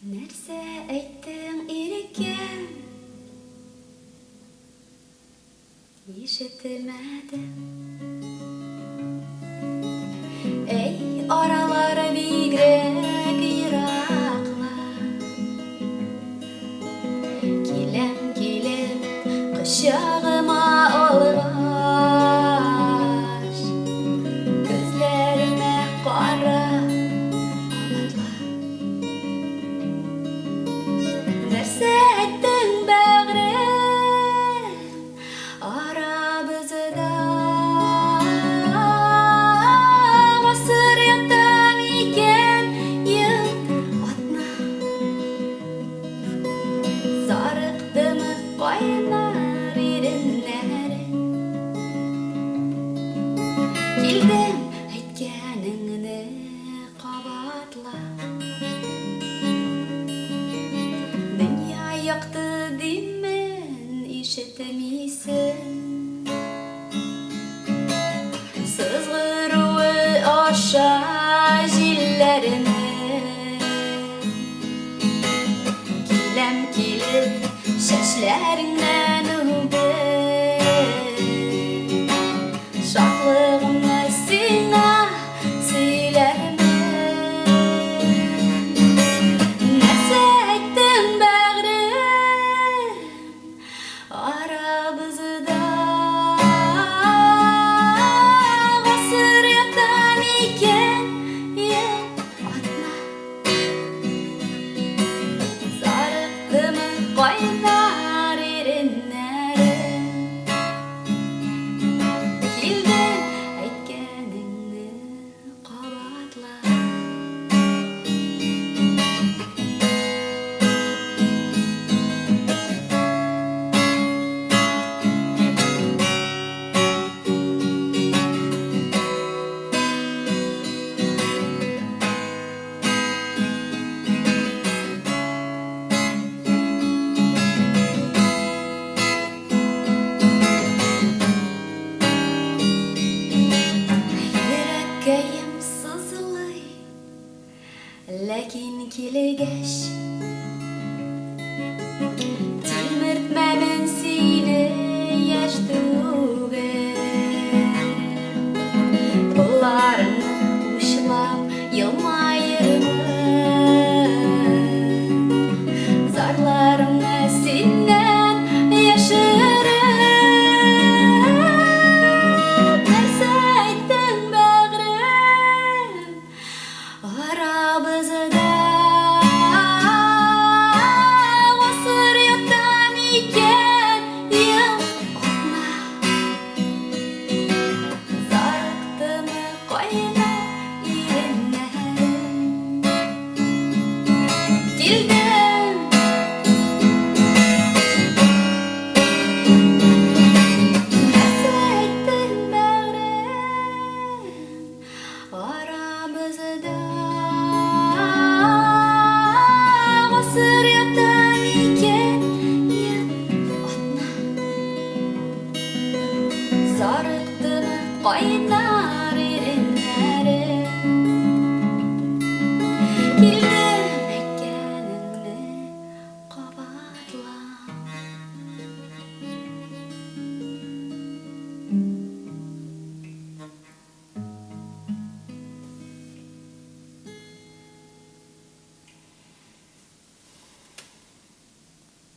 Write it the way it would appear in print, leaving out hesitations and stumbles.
Нәрсә әйттең, иркәм? Ишетмәдем. Эй, аралар бигрәк ераклар. Киләм, кочагыма алгач. Күзләремә карап, кабатла. Нәрсә әйттең, бигрәк? Арабызда гасыр ята микән ел атна. Зарыктымы кайнар иреннәрең. Килдем әйткәнеңне кабатла. Дөнья якты димен, ишетмисең. Сызгыруы аша җилләрнең. Киләм, чәчләреңнән үбеп. Шатлыгымны сиңа сөйләрмен. Нәрсә әйттең, бигрәк? Арабызда гасыр ята микән ел атна. Зарыктымы кайнар иреннәрең. Килдем әйткәнеңне кабатла. Йөрәккәем сызлый, ләкин килгәч